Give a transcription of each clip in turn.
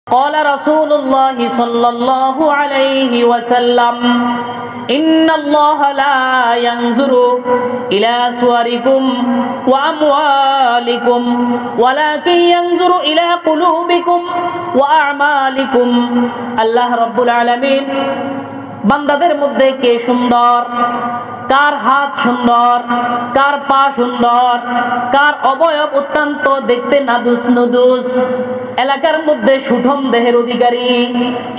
قال رسول الله صلى الله عليه وسلم إن الله لا ينظر إلى صوركم وأموالكم ولكن ينظر إلى قلوبكم وأعمالكم আল্লাহ রাব্বুল আলামিন বান্দাদের মধ্যে কে সুন্দর, কার হাত সুন্দর, কার পা সুন্দর, কার অবয়ব অত্যন্ত দেখতে নাদুস নুদুস, এলাকার মধ্যে সুঠম দেহের অধিকারী,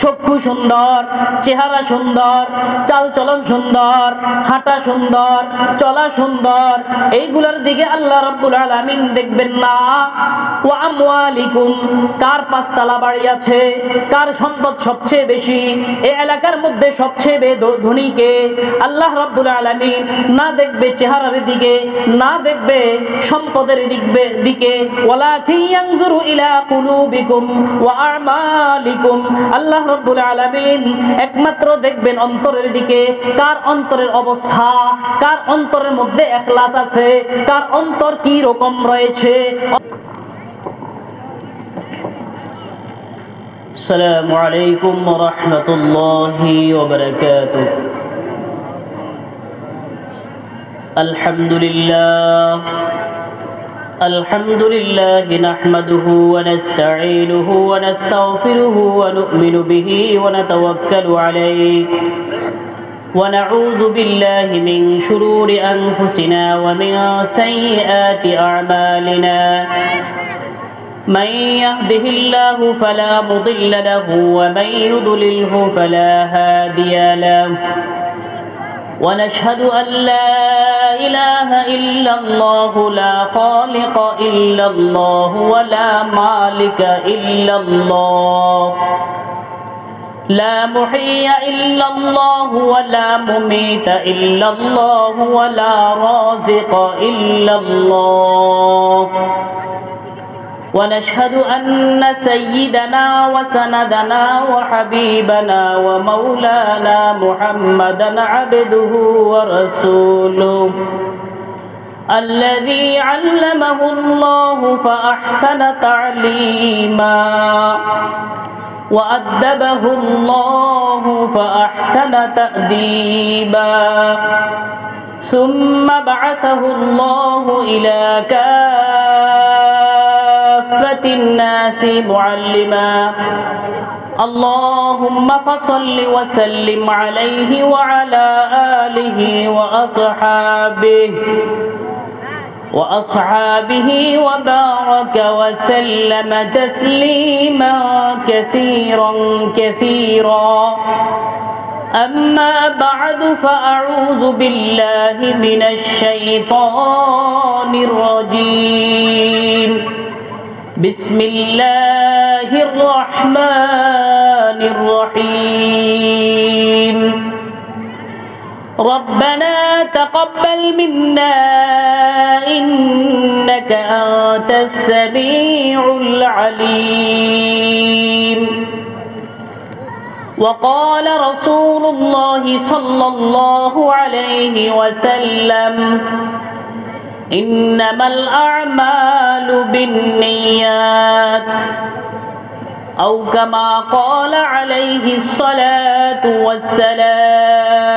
চক্ষু সুন্দর, চেহারা সুন্দর, চালচলন সুন্দর, হাঁটা সুন্দর, চলা সুন্দর, এইগুলোর দিকে আল্লাহ রাব্বুল আলামিন দেখবেন না। ওয়া আমওয়ালিকুম, কার পাঁচতলা বাড়ি আছে, কার সম্পদ সবচেয়ে বেশি, এই এলাকার মধ্যে সবচেয়ে ধনী কে, আল্লাহ রাব্বুল আলামিন না দেখবে চেহারার দিকে, না দেখবে সম্পদের দিকে। ওয়ালাকিন ইয়ানজুরু ইলা কুলুবিকুম ওয়া আমালিকুম, আল্লাহ রাব্বুল আলামিন একমাত্র দেখবেন অন্তরের দিকে, কার অন্তরের অবস্থা, কার অন্তরের মধ্যে ইখলাস আছে, কার অন্তর কি রকম রয়েছে। আসসালামু আলাইকুম ওয়া রাহমাতুল্লাহি ওয়া বারাকাতুহু। আলহামদুলিল্লাহ নাহমাদুহু ওয়া নাস্তাঈনুহু ওয়া নাস্তাগফিরুহু ওয়া নু'মিনু বিহি ওয়া নাতাওয়াক্কালু আলাইহি ওয়া নাউযু বিল্লাহি মিন শুরুরি আনফুসিনা ওয়া মিন সাইয়্যাতি আ'মালিনা। من يهده الله فلا مضل له ومن يضلله فلا هادي له ونشهد أن لا إله إلا الله لا خالق إلا الله ولا مالك إلا الله لا محيي إلا الله ولا مميت إلا الله ولا رازق إلا الله ونشهد أن سيدنا وسندنا وحبيبنا ومولانا محمدا عبده ورسوله الذي علمه الله فأحسن تعليما وأدبه الله فأحسن تأديبا ثم بعثه الله إلى كافة الناس معلما اللهم فصل وسلم عليه وعلى آله وأصحابه وبارك وسلم تسليما كثيرا كثيرا أما بعد فأعوذ بالله من الشيطان الرجيم بسم الله الرحمن الرحيم ربنا تقبل منا إنك أنت السميع العليم وقال رسول الله صلى الله عليه وسلم إنما الأعمال بالنيات أو كما قال عليه الصلاة والسلام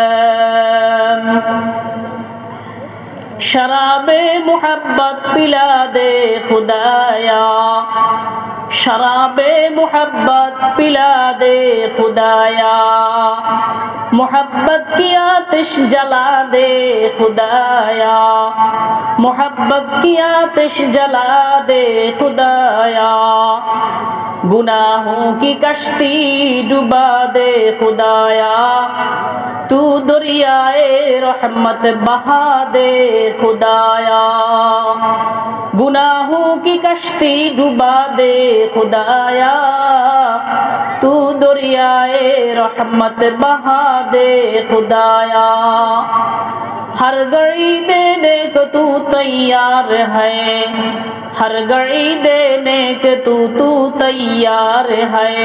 शराब मोहब्बत पिला दे खुदाया शराब मोहब्बत पिला दे खुदाया मोहब्बत की आतिश जला दे खुदाया मोहब्बत की आतिश जला दे खुदाया गुनाहों की कश्ती डुबा दे खुदाया तू दरियाए रहमत बहा दे खुदाया गुनाहों की कश्ती डुबा दे खुदाया तू दरियाए रहमत बहा दे खुदाया हर घड़ी देने को तू तैयार है, हर घड़ी देने के तू तैयार है,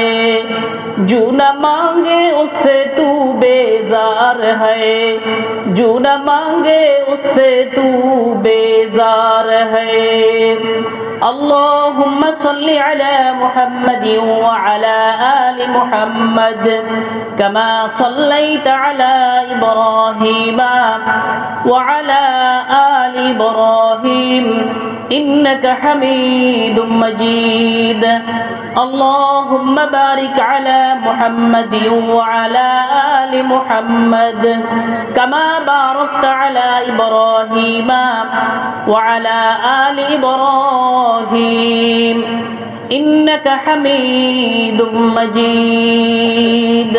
जो न मांगे उससे तू बेजार है, जो न मांगे उससे तू बेजार है। अल्लाहुम्मा सल्लि अला मुहम्मद व अला आलि मुहम्मद कमा सल्लैता अला इब्राहीम व अला आलि इब्राहीम इन्नका हमीदुम मजीद। अल्लाहुम्मा बारिक अला मुहम्मद व अला आलि मुहम्मद कमा बारकता अला इब्राहीम व अला आलि इब्राहीम इन्नका हमीदुम मजीद।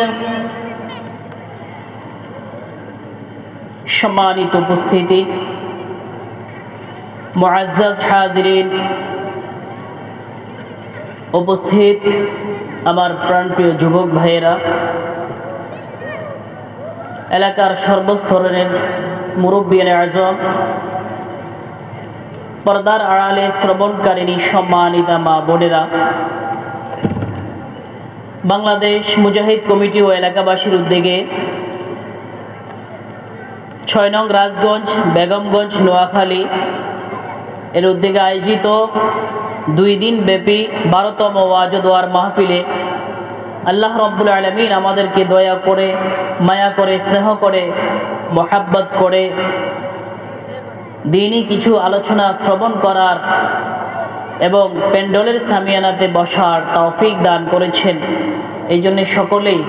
सम्मानित उपस्थिति, मुअज्जज हाजिरीन, उपस्थित আমার প্রাণপ্রিয় যুবক ভাইয়েরা, এলাকার সর্বস্তরের মুরব্বিয়ানে আজম, পর্দার আড়ালে শ্রবণকারিণী সম্মানিতা মা বোনেরা, বাংলাদেশ মুজাহিদ কমিটি ও এলাকাবাসীর উদ্যোগে ৬ নং রাজগঞ্জ বেগমগঞ্জ নোয়াখালী এর উদ্যোগে আয়োজিত 2 দিন ব্যাপী 12তম ওয়াজ ও দোয়ার মাহফিলে আল্লাহ রাব্বুল আলামিন আমাদেরকে দয়া করে, মায়া করে, স্নেহ করে, মোহাব্বত করে দিনই কিছু আলোচনা শ্রবণ করার এবং প্যান্ডেলের সামিয়ানাতে বসার তৌফিক দান করেছেন। এই জন্য সকলেই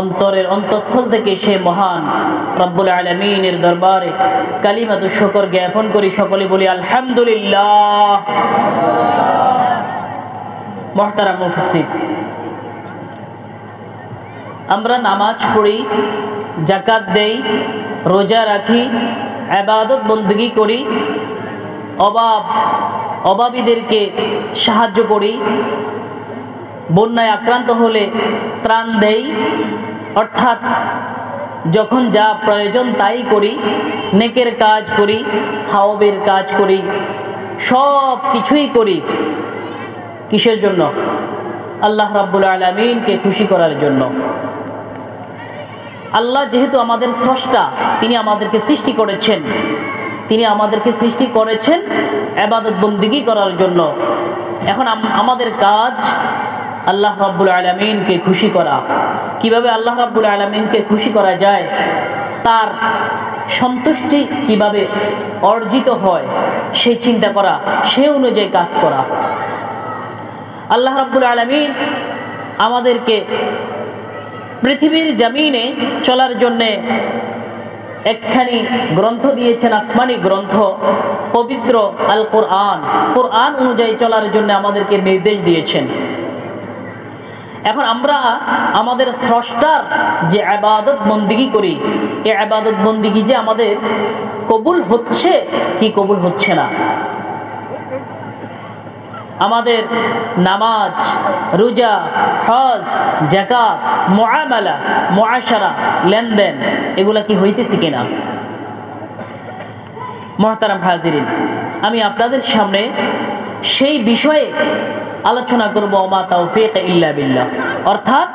অন্তরের অন্তঃস্থল থেকে সে মহান রব্বুল আলামিনের দরবারে কালিমাতুশ শুকর জ্ঞাপন করি। সকলে বলি আলহামদুলিল্লাহ। মুহতারাম উপস্থিত, আমরা নামাজ পড়ি, যাকাত দেই, রোজা রাখি, ইবাদত বندگی করি, অভাবীদেরকে সাহায্য করি, বন্যায় আক্রান্ত হলে ত্রাণ দেই, অর্থাৎ যখন যা প্রয়োজন তাই করি, নেকের কাজ করি, সওয়াবের কাজ করি, সব কিছুই করি। কিসের জন্য? আল্লাহ রাব্বুল আলামিনকে খুশি করার জন্য। আল্লাহ যেহেতু আমাদের স্রষ্টা, তিনি আমাদেরকে সৃষ্টি করেছেন, তিনি আমাদেরকে সৃষ্টি করেছেন ইবাদত বندگی করার জন্য। এখন আমাদের কাজ আল্লাহ রাব্বুল আলামিনকে খুশি করা। কিভাবে আল্লাহ রাব্বুল আলামিনকে খুশি করা যায়, তার সন্তুষ্টি কিভাবে অর্জিত হয় সেই চিন্তা করা, সে অনুযায়ী কাজ করা। আল্লাহ রাব্বুল আলামিন আমাদেরকে পৃথিবীর জমিনে চলার জন্যে একখানি গ্রন্থ দিয়েছেন, আসমানি গ্রন্থ, পবিত্র আল কোরআন। কোরআন অনুযায়ী চলার জন্য আমাদেরকে নির্দেশ দিয়েছেন। এখন আমরা আমাদের স্রষ্টার যে ইবাদত বندگی করি, এই ইবাদত বندگی যে আমাদের কবুল হচ্ছে কি কবুল হচ্ছে না, আমাদের নামাজ, রোজা, হজ, যাকাত, মুআমালা, মুআশারা, লেনদেন, এগুলা কি হইতেছে কিনা? মুহতারাম হাজিরিন, আমি আপনাদের সামনে সেই বিষয়ে আলোচনা করব। মা তাওফীক ইল্লা বিল্লাহ, অর্থাৎ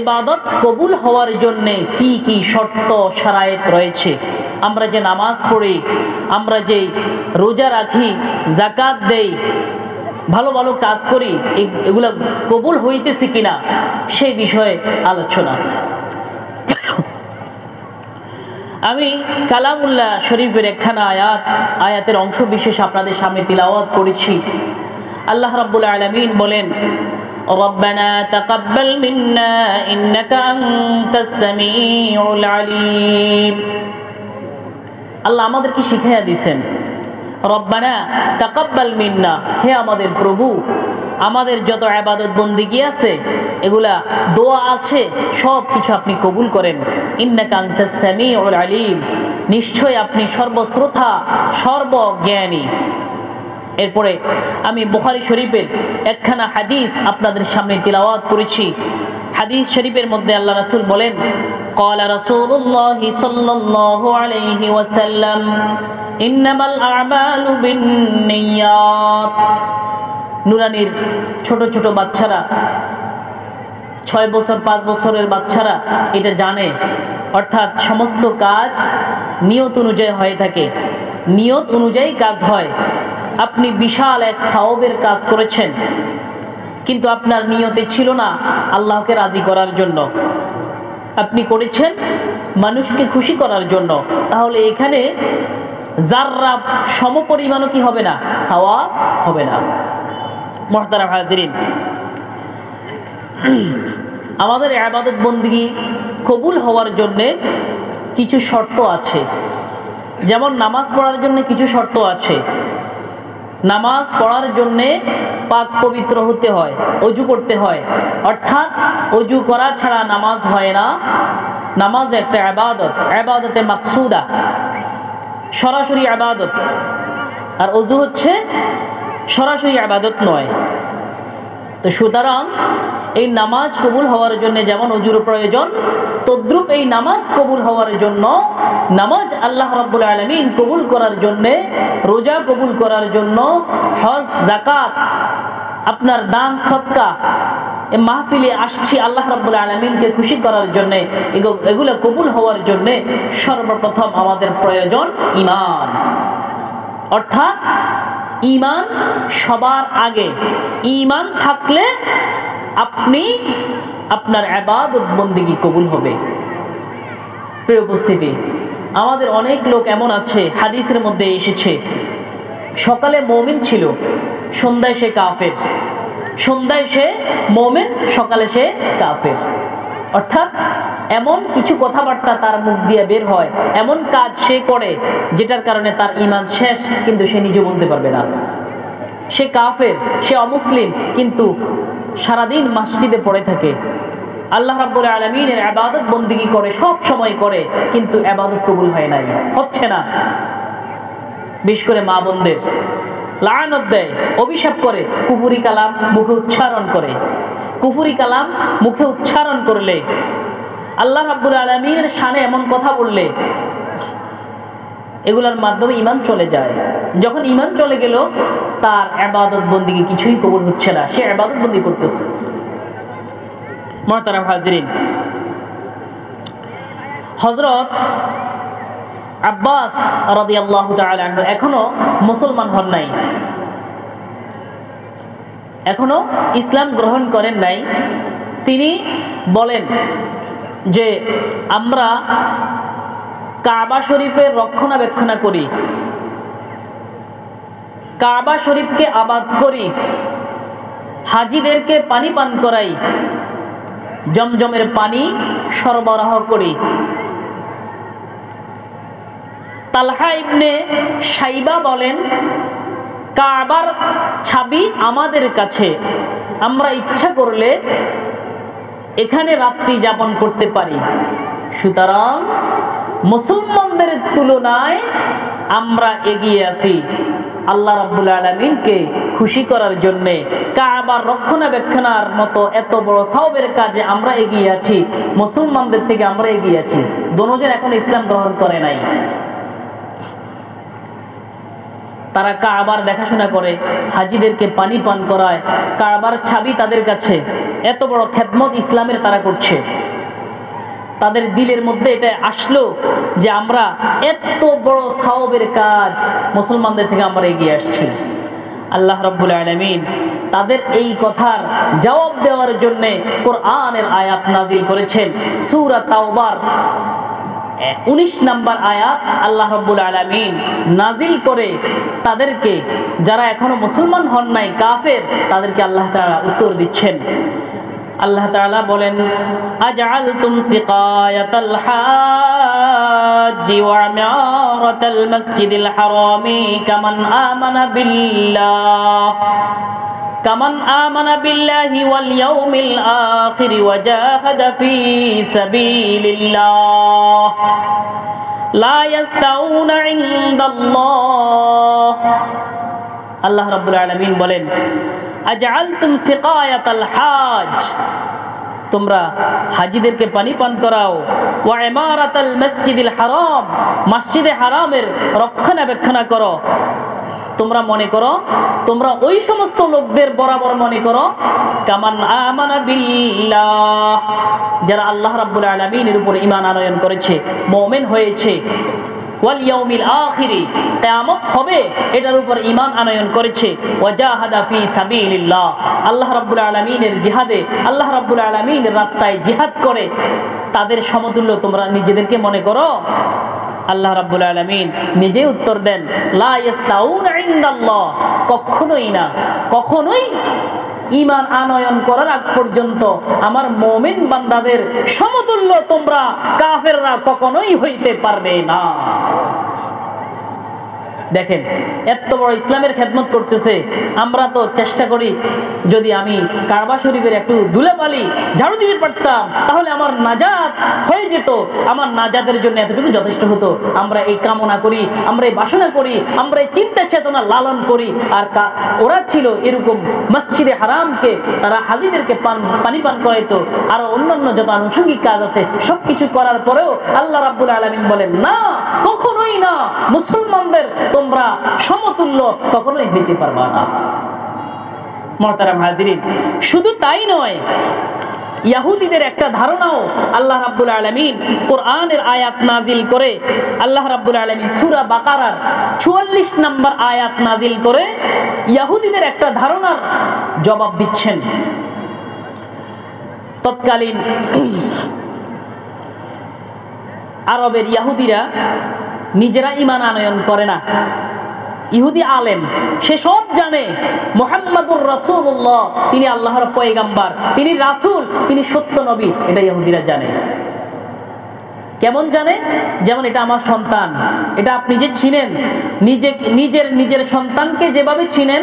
ইবাদত কবুল হওয়ার জন্য কি কি শর্ত শারায়েত রয়েছে। আমরা যে নামাজ পড়ি, আমরা যে রোজা রাখি, যাকাত দেই, ভালো ভালো কাজ করি, এগুলো কবুল হইতেছে কিনা সেই বিষয়ে আলোচনা। আমি কালামুল্লাহ শরীফের একখানা আয়াতের অংশ বিশেষ আপনাদের সামনে তিলাওয়াত করেছি। আল্লাহ রাব্বুল আলামিন বলেন, রব্বানা তাকাব্বাল মিন্না ইন্নাকা আনতাস সামিউল আলিম। আল্লাহ আমাদেরকে শিখাইয়া দিয়েছেন, রব্বানা তাকাব্বাল মিন্না, হে আমাদের প্রভু, আমাদের যত ইবাদত বندگی আছে, এগুলা দোয়া আছে, সব কিছু আপনি কবুল করেন। ইন্নাকা আনতাস সামিউল আলিম, নিশ্চয় আপনি সর্বশ্রোতা, সর্বজ্ঞানী। এরপরে আমি বুখারী শরীফের একখানা হাদিস আপনাদের সামনে তিলাওয়াত করেছি। হাদিস শরীফের মধ্যে আল্লাহ রাসূল বলেন, قال رسول الله صلى الله عليه وسلم إنما الأعمال بالنيات নুরানির ছোট ছোট বাচ্চারা 6 বছর 5 বছরের বাচ্চারা এটা জানে, অর্থাৎ সমস্ত কাজ নিয়ত অনুযায়ী হয়ে থাকে, নিয়ত অনুযায়ী কাজ হয়। আপনি বিশাল এক সওয়াবের কাজ করেছেন, কিন্তু আপনার নিয়তে ছিল না আল্লাহকে রাজি করার জন্য, আপনি করেছেন মানুষকে খুশি করার জন্য, তাহলে এখানে যাররা সমপরিমাণও কি হবে না, সওয়াব হবে না। মুহতারাম হাজিরিন, আমাদের ইবাদত বন্দেগী কবুল হওয়ার জন্যে কিছু শর্ত আছে। যেমন নামাজ পড়ার জন্য কিছু শর্ত আছে। নামাজ পড়ার জন্যে পাক পবিত্র হতে হয়, অজু করতে হয়, অর্থাৎ অজু করা ছাড়া নামাজ হয় না। নামাজ একটা ইবাদত, ইবাদতে মাকসুদা, সরাসরি ইবাদত, আর অজু হচ্ছে সরাসরি ইবাদত নয়। তো সুতরাং এই নামাজ কবুল হওয়ার জন্য যেমন অজুর প্রয়োজন, তদ্রূপ এই নামাজ কবুল হওয়ার জন্য, নামাজ আল্লাহ রাব্বুল আলামিন কবুল করার জন্য, রোজা কবুল করার জন্য, হজ, যাকাত, আপনার দান সদকা, এই মাহফিলে আসছি আল্লাহ রাব্বুল আলামিনকে খুশি করার জন্য, এগুলো কবুল হওয়ার জন্য সর্বপ্রথম আমাদের প্রয়োজন ঈমান। অর্থাৎ ঈমান সবার আগে। ঈমান থাকলে আপনি আপনার ইবাদত বন্দেগী কবুল হবে। প্রিয় উপস্থিতি, আমাদের অনেক লোক এমন আছে, হাদিসের মধ্যে এসেছে, সকালে মুমিন ছিল, সন্ধ্যায় সে কাফের, সন্ধ্যায় সে মুমিন, সকালে সে কাফের। অর্থাৎ এমন কিছু কথাবার্তা তার মুখ দিয়ে বের হয়, এমন কাজ সে করে যেটার কারণে তার ঈমান শেষ, কিন্তু সে নিজে বলতে পারবে না। সে কাফের, সে অমুসলিম, কিন্তু সারাদিন মসজিদে পড়ে থাকে, আল্লাহ রাব্বুল আলামিনের ইবাদত বন্দেগী করে, সব সময় করে, কিন্তু ইবাদত কবুল হয় নাই, হচ্ছে না। বিশেষ করে মা বোনদের লানত দেয়, অভিশাপ করে, কুফরি কালাম মুখে উচ্চারণ করে। কুফরি কালাম মুখে উচ্চারণ করলে, আল্লাহ রাব্বুল আলামিনের শানে এমন কথা বললে, এগুলোর মাধ্যমে ঈমান চলে যায়। যখন ঈমান চলে গেল, তার ইবাদত বন্দেগী কিছুই কবুল হচ্ছে না, সে ইবাদত বন্দেগী করতেছে। মুহতারাম হাজিরিন, হযরত আব্বাস রাদিয়াল্লাহু তাআলা আনহু এখনো মুসলমান হন নাই, এখনো ইসলাম গ্রহণ করেন নাই। তিনি বলেন যে আমরা কাবা শরীফের রক্ষণাবেক্ষণ করি, কাবা শরীফকে আবাদ করি, হাজিদেরকে পানি পান করাই, জমজমের পানি সরবরাহ করি। তালহা ইবনে শাইবা বলেন, কাবার চাবি আমাদের কাছে, আমরা ইচ্ছা করলে এখানে রাত্রি যাপন করতে পারি। সুতরাং মুসলমানদের তুলনায় আমরা এগিয়ে আছি আল্লাহ রাব্বুল আলামিনকে খুশি করার জন্য। কাবার রক্ষণাবেক্ষণের মতো এত বড় সওয়াবের কাজে আমরা এগিয়ে আছি, মুসলমানদের থেকে আমরা এগিয়ে আছি। দুজন এখন ইসলাম গ্রহণ করে নাই। তারা কাবার দেখাশোনা করে, হাজিদেরকে পানি পান করায়, কাবার চাবি তাদের কাছে, এত বড় খেদমত ইসলামের তারা করছে। তাদের দিলের মধ্যে এটা আসলো যে আমরা এত বড় সওয়াবের কাজ, মুসলমানদের থেকে আমরা এগিয়ে আসছি। আল্লাহ রাব্বুল আলামিন তাদের এই কথার জবাব দেওয়ার জন্য কোরআনের আয়াত নাজিল করেছেন। সূরা তাওবার 19 নম্বর আয়াত আল্লাহ রাব্বুল আলামিন নাজিল করে তাদেরকে, যারা এখনো মুসলমান হন নাই, কাফের, তাদেরকে আল্লাহ তাআলা উত্তর দিচ্ছেন। আল্লাহ তাআলা বলেন, আজআলতুম সিকায়াতাল হাজ্জি ওয়া ইমারাতাল মাসজিদিল হারামি কামান আমানা বিল্লাহি ওয়াল ইয়াউমিল আখির ওয়া জাহাদা ফি সাবিলিল্লাহ লা ইয়াস্তাউনা ইনদাল্লাহ। আল্লাহ রাব্বুল আলামিন বলেন, আজআলতুম সিকায়াতাল হাজ, তোমরা হাজিদেরকে পানি পান করাও। ওয়া ইমারাতাল মসজিদিল হারাম, মসজিদে হারামের রক্ষণাবেক্ষণ করো। তোমরা মনে করো, তোমরা ওই সমস্ত লোকদের বরাবর মনে করো কামান আমানা বিল্লাহ, যারা আল্লাহ রাব্বুল আলামিনের উপর ঈমান আনয়ন করেছে, মুমিন হয়েছে, ওয়াল ইয়াউমিল আখিরি, কিয়ামত হবে এটার উপর ঈমান আনয়ন করেছে, ওয়াজাহাদা ফি সাবিলিল্লাহ, আল্লাহ রাব্বুল আলামিনের জিহাদে, আল্লাহ রাব্বুল আলামিনের রাস্তায় জিহাদ করে, তাদের সমতুল্য তোমরা নিজেদেরকে মনে করো? আল্লাহ রাব্বুল আলামিন নিজে উত্তর দেন, লা ইস্তাউনা ইনদাল্লাহ, কখনোই না, কখনোই ঈমান আনয়ন করার আগ পর্যন্ত আমার মুমিন বান্দাদের সমতুল্য তোমরা কাফেররা কখনোই হইতে পারবে না। দেখেন এত বড় ইসলামের খেদমত করতেছে, আমরা তো চেষ্টা করি যদি আমি কাবা শরীফের একটু ধুলাবালি ঝাড়ু দিতে পারতাম তাহলে আমার নাজাত হয়ে যেত, আমার নাজাতের জন্য এতটুকু যথেষ্ট হতো। আমরা এই কামনা করি, আমরা এই বাসনা করি, আমরা এই চিন্তা চেতনা লালন করি। আর ওরা ছিল এরকম মসজিদে হারামকে তারা হাজিদেরকে পানি পান করাইতো, আর অন্যান্য যত আনুষঙ্গিক কাজ আছে সবকিছু করার পরেও আল্লাহ রাব্বুল আলামিন বলেন না, কখনোই না, মুসলমানদের তোমরা সমতুল্য কখনোই হইতে পারবা না। মুহতারাম হাজিরিন, শুধু তাই নয়, ইহুদিদের একটা ধারণাও আল্লাহ রাব্বুল আলামিন কোরআনের আয়াত নাজিল করে, আল্লাহ রাব্বুল আলামিন সূরা বাকারার 44 নম্বর আয়াত নাজিল করে ইহুদিদের একটা ধারণার জবাব দিচ্ছেন। তৎকালীন আরবের ইহুদিরা নিজেরা ঈমান আনয়ন করে না। ইহুদি আলেম, সে সব জানে মুহাম্মাদুর রাসূলুল্লাহ তিনি আল্লাহর পয়গাম্বার, তিনি রাসূল, তিনি সত্য নবী, এটা ইহুদিরা জানে। কেমন জানে? যেমন এটা আমার সন্তান, এটা আপনি যে চিনেন, নিজের সন্তানকে যেভাবে চিনেন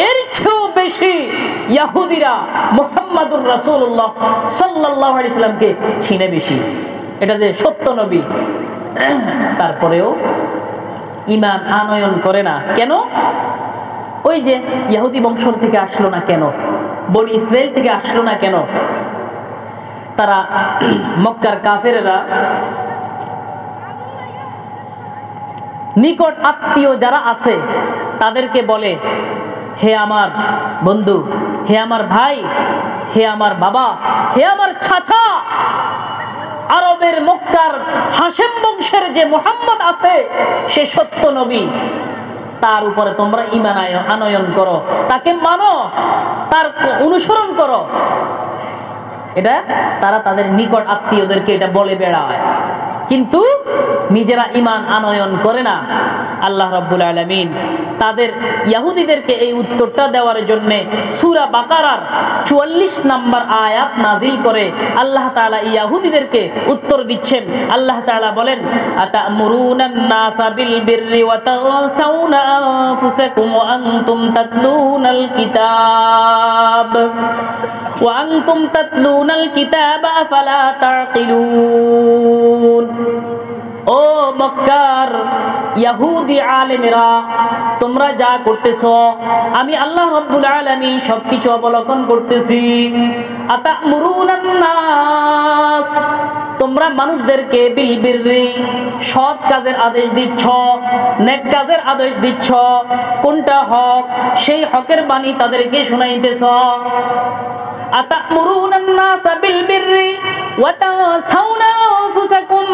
এর চেয়েও বেশি ইহুদিরা মুহাম্মাদুর রাসূলুল্লাহ সাল্লাল্লাহু আলাইহি সাল্লামকে চিনে বেশি, এটা যে সত্য নবী। তারপরেও ঈমান আনয়ন করে না। কেন? ওই যে ইহুদি বংশ থেকে আসলো না কেন, বনি ইসরাইল থেকে আসলো না কেন? তারা মক্কার কাফেররা নিকট আত্মীয় যারা আছে তাদেরকে বলে, হে আমার বন্ধু, হে আমার ভাই, হে আমার বাবা, হে আমার চাচা, আরবের মক্কার হাশেম বংশের যে মুহাম্মদ আছে সে সত্য নবী, তার উপরে তোমরা ঈমান আনয়ন করো, তাকে মানো, তার অনুসরণ করো। এটা তারা তাদের নিকট আত্মীয়দেরকে এটা বলে বেড়ায়, কিন্তু নিজেরা ঈমান আনয়ন করে না। আল্লাহ রাব্বুল আলামিন তাদের ইহুদিদেরকে এই উত্তরটা দেওয়ার জন্য সূরা বাকারার 44 নম্বর আয়াত নাজিল করে আল্লাহ তাআলা ইহুদিদেরকে উত্তর দিচ্ছেন। আল্লাহ তাআলা বলেন, আতা'মুরুনান নাসা বিল বিররি ওয়া তানসাউনা আনফুসাকুম ওয়া আনতুম তাতলুনাল কিতাব ওয়া আনতুম তাতলুনাল কিতাবা আফালা তা'কিলুন। ও মক্কার ইহুদি আলেমেরা, তোমরা যা করতেছো আমি আল্লাহ রাব্বুল আলামিন সবকিছু অবলোকন করতেছি। আতা'মুরুনান নাস, তোমরা মানুষদেরকে বিল বিররি সৎ কাজের আদেশ দিচ্ছ, নেক কাজের আদেশ দিচ্ছ। কোনটা হক সেই হকের বাণী তাদেরকে শোনাইতেছ। আতা'মুরুনান নাসা বিল বিররি ওয়া তানসাউনা আনফুসাকুম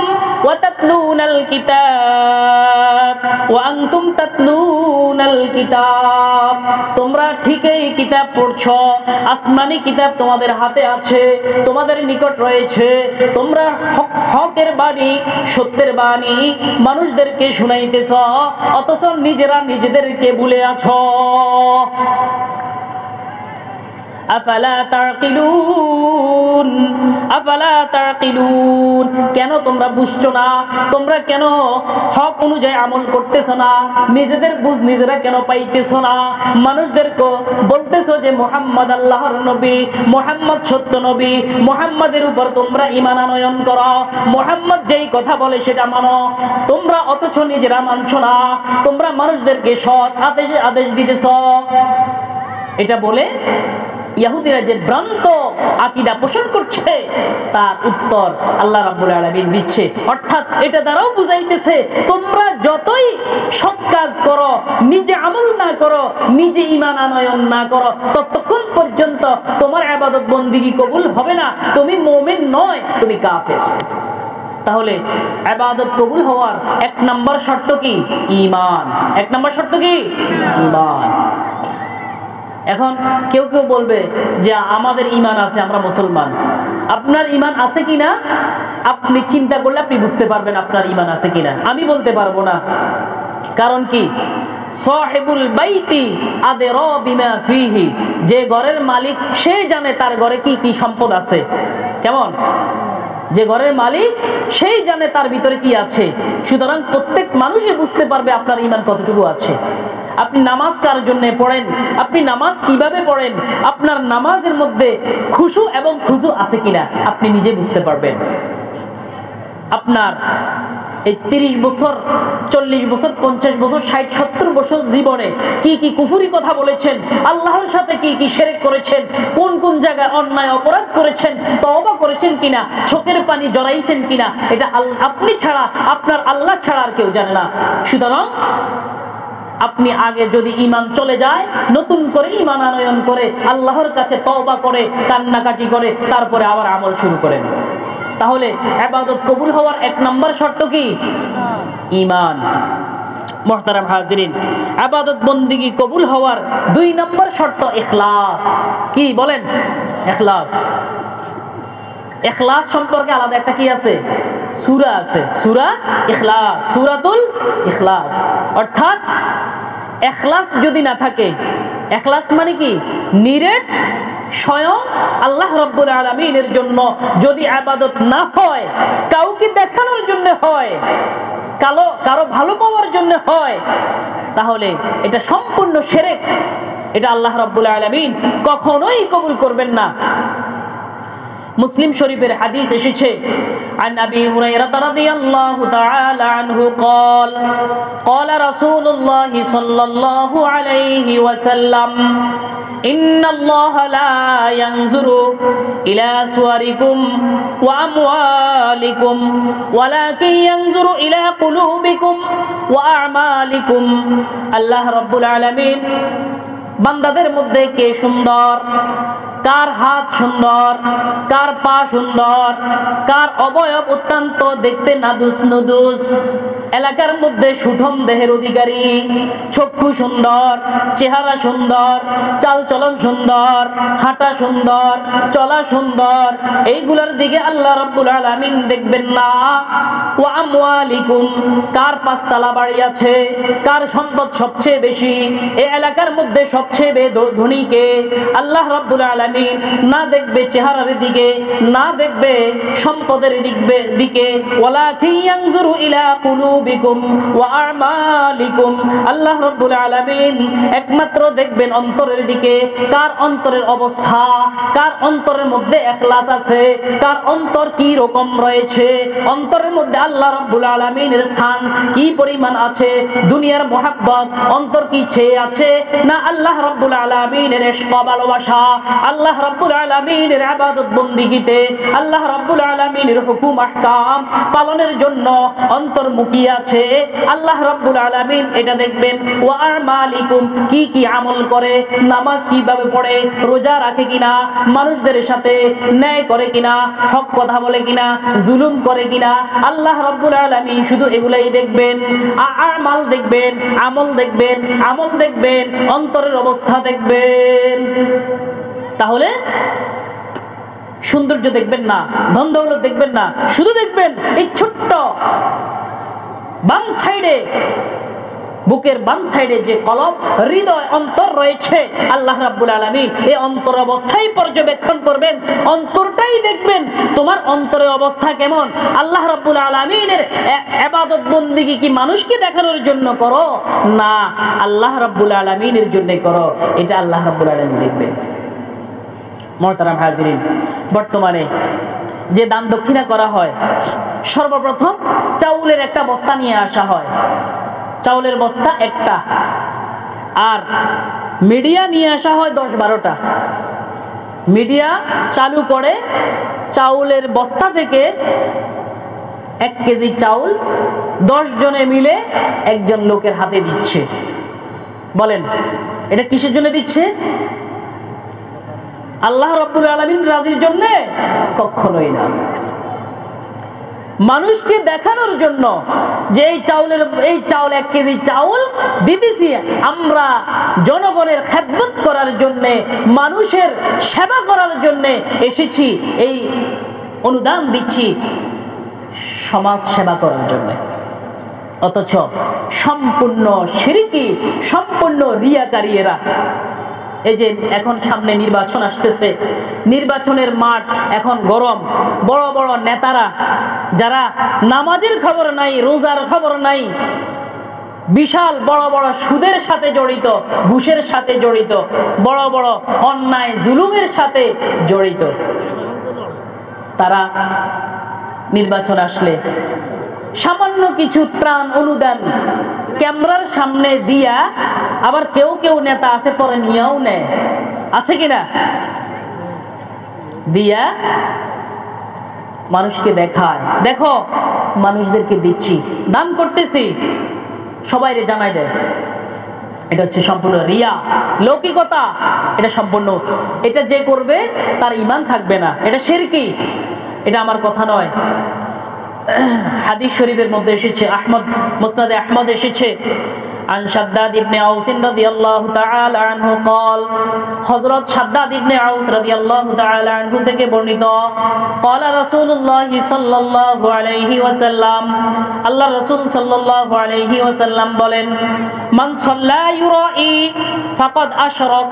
ওয়া তাতলুনাল কিতাব ওয়া আনতুম তাতলুনাল কিতাব। তোমরা ঠিকই কিতাব পড়ছো, আসমানি কিতাব তোমাদের হাতে আছে, তোমাদের নিকট রয়েছে, তোমরা হকের বাণী, সত্যের বাণী মানুষদেরকে শুনাইতেছ, অথচ নিজেরা নিজেদেরকে ভুলে আছো। আফালা তা'কিলুন, আফালা তা'কিলুন, কেন তোমরা বুঝছো না? তোমরা কেন হক অনুযায়ী আমল করতেছো না? নিজেদের বুঝ নিজেরা কেন পাইতেছো না? মানুষদেরকে বলতেছো যে মুহাম্মদ আল্লাহর নবী, মুহাম্মদ সত্য নবী, মুহাম্মাদের উপর তোমরা ঈমান আনয়ন করো, মুহাম্মদ যেই কথা বলে সেটা মানো, তোমরা অথচ নিজেরা মানছো না, তোমরা মানুষদেরকে সৎ আদেশ দিতেছো। এটা বলে ইহুদিরা যে ভ্রান্ত আকীদা পোষণ করছে তার উত্তর আল্লাহ রাব্বুল আলামিন দিচ্ছে। অর্থাৎ এটা দ্বারাও বুঝাইতেছে তোমরা যতই সৎ কাজ করো, নিজে আমল না করো, নিজে ঈমান আনয়ন না করো, ততক্ষণ পর্যন্ত তোমার ইবাদত বন্দেগী কবুল হবে না। তুমি মুমিন নয়, তুমি কাফের। তাহলে ইবাদত কবুল হওয়ার এক নম্বর শর্ত কি? ঈমান। এক নম্বর শর্ত কি? ঈমান। এখন কেউ কেউ বলবে যে আমাদের ঈমান আছে, আমরা মুসলমান। আপনার ঈমান আছে কিনা আপনি চিন্তা করলে আপনি বুঝতে পারবেন আপনার ঈমান আছে কিনা। আমি বলতে পারবো না। কারণ কি? সাহিবুল বাইতি আদরা বিমা ফিহি, যে ঘরের মালিক সে জানে তার ঘরে কি কি সম্পদ আছে। কেমন? যে ঘরের মালিক সেই জানে তার ভিতরে কি আছে। সুতরাং প্রত্যেক মানুষই বুঝতে পারবে আপনার ঈমান কতটুকু আছে। আপনি নামাজ কার জন্য পড়েন, আপনি নামাজ কিভাবে পড়েন, আপনার নামাজের মধ্যে খুশু এবং খুজু আছে কিনা আপনি নিজে বুঝতে পারবেন। আপনার এই 30 বছর, 40 বছর, 50 বছর, 60, 70 বছর জীবনে কি কি কুফরি কথা বলেছেন, আল্লাহর সাথে কি কি শিরক করেছেন, কোন কোন জায়গায় অন্যায় অপরাধ করেছেন, তওবা করেছেন কিনা, চোখের পানি জড়াইছেন কিনা, এটা আপনি ছাড়া, আপনার আল্লাহ ছাড়া আর কেউ জানে না। সুতরাং আপনি আগে যদি ঈমান চলে যায়, নতুন করে ঈমান আনয়ন করে আল্লাহর কাছে তওবা করে কান্নাকাটি করে তারপরে আবার আমল শুরু করেন। তাহলে ইবাদত কবুল হওয়ার এক নম্বর শর্ত কি? ঈমান। মুহতারাম হাজিরিন, ইবাদত বন্দেগী কবুল হওয়ার 2 নম্বর শর্ত ইখলাস। কি বলেন? ইখলাস। ইখলাস সম্পর্কে আলাদা একটা কি আছে? সূরা আছে, সূরা ইখলাস, সূরাতুল ইখলাস। অর্থাৎ ইখলাস যদি না থাকে, ইখলাস মানে কি? নিরেট স্বয়ং আল্লাহ রাব্বুল আলামিনের জন্য যদি ইবাদত না হয়, কাউকে দেখানোর জন্য হয়, কারো ভালো পাওয়ার জন্য হয়, তাহলে এটা সম্পূর্ণ শিরক। এটা আল্লাহ রাব্বুল আলামিন কখনোই কবুল করবেন না। মুসলিম শরীফের হাদিস এসেছে, عن أبي هريرة رضي الله تعالى عنه قال قال رسول الله صلى الله عليه وسلم إن الله لا ينظر إلى صوركم وأموالكم ولكن ينظر إلى قلوبكم وأعمالكم। আল্লাহ রাব্বুল আলামিন বান্দাদের মধ্যে কে সুন্দর, কার হাত সুন্দর, কার পা সুন্দর, কার অবয়ব অত্যন্ত দেখতে নাদুস নুদুস, এলাকার মধ্যে সুঠম দেহের অধিকারী, চক্ষু সুন্দর, চেহারা সুন্দর, চালচলন সুন্দর, হাঁটা সুন্দর, চলা সুন্দর, এইগুলোর দিকে আল্লাহ রাব্বুল আলামিন দেখবেন না। ওয়া আমওয়ালিকুম, কার 5 তলা বাড়ি আছে, কার সম্পদ সবচেয়ে বেশি, এই এলাকার মধ্যে সবচেয়ে ধনী কে, আল্লাহ রাব্বুল আলামিন না দেখবে চেহারার দিকে, না দেখবে সম্পদের দিকে। ওয়ালাকিন ইয়ানজুরু ইলা কুলুবিকুম ওয়া আমালিকুম, আল্লাহ রাব্বুল আলামিন একমাত্র দেখবেন অন্তরের দিকে, কার অন্তরের অবস্থা, কার অন্তরের মধ্যে ইখলাস আছে, কার অন্তর কি রকম রয়েছে, অন্তরের মধ্যে আল্লাহ রাব্বুল আলামিনের স্থান কি পরিমাণ আছে, দুনিয়ার মুহাব্বত অন্তর কি ছেয়ে আছে না আল্লাহ রাব্বুল আলামিনের ইশক ভালোবাসা, আল্লাহ রাব্বুল আলামিনের ইবাদত বন্দেগীতে আল্লাহ রাব্বুল আলামিনের হুকুম আহকাম পালনের জন্য অন্তর্মুখী আছে, আল্লাহ রাব্বুল আলামিন এটা দেখবেন। ওয়া আমালিকুম, কি কি আমল করে, নামাজ কিভাবে পড়ে, রোজা রাখে কিনা, মানুষদের সাথে ন্যায় করে কিনা, হক কথা বলে কিনা, জুলুম করে কিনা, আল্লাহ রাব্বুল আলামিন শুধু এগুলাই দেখবেন। আমাল দেখবেন, আমল দেখবেন, আমল দেখবেন, অন্তরের অবস্থা দেখবেন। তাহলে সৌন্দর্য দেখবেন না, ধন দৌলত দেখবেন না, শুধু দেখবেন এই ছোট্ট বাম সাইডে, বুকের বাম সাইডে যে কলব, হৃদয়, অন্তর রয়েছে, আল্লাহ রাব্বুল আলামিন এই অন্তর অবস্থায় পর্যবেক্ষণ করবেন, অন্তরটাই দেখবেন তোমার অন্তরের অবস্থা কেমন। আল্লাহ রাব্বুল আলামিনের ইবাদত বন্দেগী কি মানুষকে দেখানোর জন্য করো? না, আল্লাহ রাব্বুল আলামিনের জন্য করো, এটা আল্লাহ রাব্বুল আলামিন দেখবেন। মুহতারাম হাজিরিন, বর্তমানে যে দান দক্ষিণা করা হয়, সর্বপ্রথম চাউলের একটা বস্তা নিয়ে আসা হয়, চাউলের বস্তা একটা, আর মিডিয়া নিয়ে আসা হয় 10-12টা। মিডিয়া চালু করে চাউলের বস্তা থেকে 1 কেজি চাউল 10 জনে মিলে একজন লোকের হাতে দিচ্ছে। বলেন এটা কিসের জন্য দিচ্ছে? আল্লাহ রাব্বুল আলামিন রাজির জন্য? কখনোই না। মানুষকে দেখানোর জন্য যে এই চাউল 1 কেজি চাউল দিতেছি আমরা জনগণের খেদমত করার জন্য, মানুষের সেবা করার জন্য এসেছি, এই অনুদান দিচ্ছি সমাজ সেবা করার জন্য। অথচ সম্পূর্ণ শিরকি, সম্পূর্ণ রিয়াকারী এরা। এই যে এখন সামনে নির্বাচন আসতেছে, নির্বাচনের মাঠ এখন গরম। বড় বড় নেতারা যারা নামাজের খবর নাই, রোজার খবর নাই, বিশাল বড় বড় সুদের সাথে জড়িত, ঘুষের সাথে জড়িত, বড় বড় অন্যায় জুলুমের সাথে জড়িত, তারা নির্বাচন আসলে সামান্য কিছু ত্রাণ অনুদান ক্যামেরার সামনে দিয়া, আবার কেউ কেউ নেতা আছে পরে নিয়েও নেয়, আছে কিনা, দিয়া মানুষকে দেখায়, দেখো মানুষদেরকে দিচ্ছি, দান করতেছি, সবাইরে জানাই দেয়। এটা হচ্ছে সম্পূর্ণ রিয়া, লৌকিকতা। এটা সম্পূর্ণ, এটা যে করবে তার ঈমান থাকবে না, এটা শিরকি। এটা আমার কথা নয়, হাদিস শরীফের মধ্যে এসেছে, আহমদ মুসনাদে আহমদ এসেছে, আন শাদ্দাদ ইবনে আউস রাদিয়াল্লাহু তাআলা আনহু قال, হযরত শাদ্দাদ ইবনে আউস রাদিয়াল্লাহু তাআলা আনহু থেকে বর্ণিত, قال রাসূলুল্লাহ সাল্লাল্লাহু আলাইহি ওয়াসাল্লাম, আল্লাহর রাসূল সাল্লাল্লাহু আলাইহি ওয়াসাল্লাম বলেন, মান সাল্লা ইউরাই ফাকাদ আশরাক,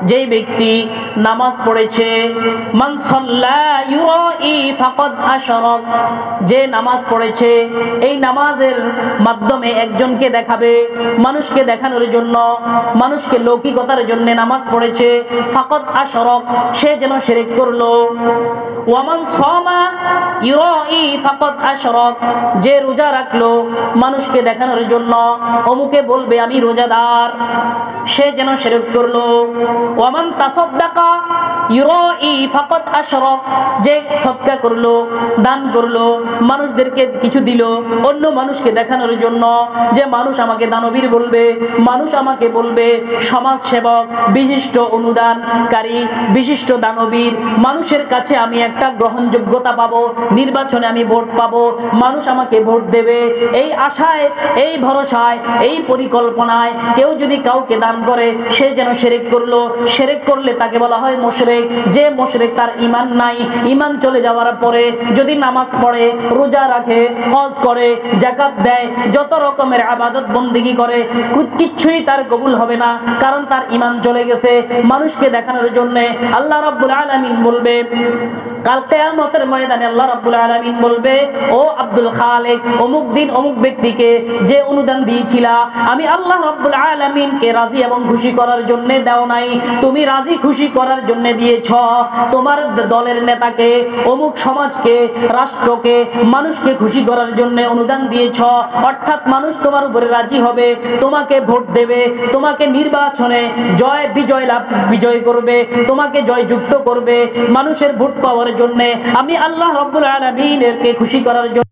যেই ব্যক্তি নামাজ পড়েছে, মান সাল্লা ইউরাই ফাকাদ আশরাক, যে নামাজ পড়েছে এই নামাজের মাধ্যমে একজনকে দেখাবে, মানুষকে দেখানোর জন্য, মানুষকে লৌকিকতার জন্য নামাজ পড়েছে, ফাকাদ আশরাক, সে যেন শিরক করলো। ওয়ামান সামা ইউরাই ফাকাদ আশরাক, যে রোজা রাখলো মানুষকে দেখানোর জন্য, অমুকে বলবে আমি রোজাদার, সে যেন শিরক করলো। ওয়ামান তাসাদ্দাকা ইউরাই ফাকাদ আশরাক, যে সদকা করলো, দান করলো, মানুষদেরকে কিছু দিল অন্য মানুষকে দেখানোর জন্য, যে মানুষ আমাকে দানবীর বলবে, মানুষ আমাকে বলবে সমাজ সেবক, বিশিষ্ট অনুদানকারী, বিশিষ্ট দানবীর, মানুষের কাছে আমি একটা গ্রহণযোগ্যতা পাবো, নির্বাচনে আমি ভোট পাবো, মানুষ আমাকে ভোট দেবে, এই আশায়, এই ভরসায়, এই পরিকল্পনায় কেউ যদি কাউকে দান করে, সে যেন শিরক করলো। শিরক করলে তাকে বলা হয় মুশরিক। যে মুশরিক, তার ঈমান নাই, ঈমান চলে যাওয়ার পরে যদি নামাজ পড়ে, রোজা রাখে, হজ করে, যাকাত দেয়, যত রকমের ইবাদত বন্দেগী করে, কিচ্ছুই তার কবুল হবে না, কারণ তার ঈমান চলে গেছে। মানুষকে দেখানোর জন্য আল্লাহ রাব্বুল আলামিন বলবে, কাল কিয়ামতের ময়দানে আল্লাহ রাব্বুল আলামিন বলবে, ও আব্দুল খালেক, অমুক দিন অমুক ব্যক্তিকে যে অনুদান দিয়েছিলা, আমি আল্লাহ রাব্বুল আলামিনকে রাজি এবং খুশি করার জন্য দাও নাই, তুমি রাজি খুশি করার জন্য দিয়েছ। তোমার দলের নেতাকে, অমুক সমাজকে, রাষ্ট্রকে, মানুষকে খুশি করার জন্য অনুদান দিয়েছ, অর্থাৎ মানুষ তোমার উপরে রাজি হবে, তোমাকে ভোট দেবে, তোমাকে নির্বাচনে বিজয় করবে, তোমাকে জয়যুক্ত করবে, মানুষের ভোট পাওয়ার জন্য, আমি আল্লাহ রাব্বুল আলামিনকে খুশি করার জন্য।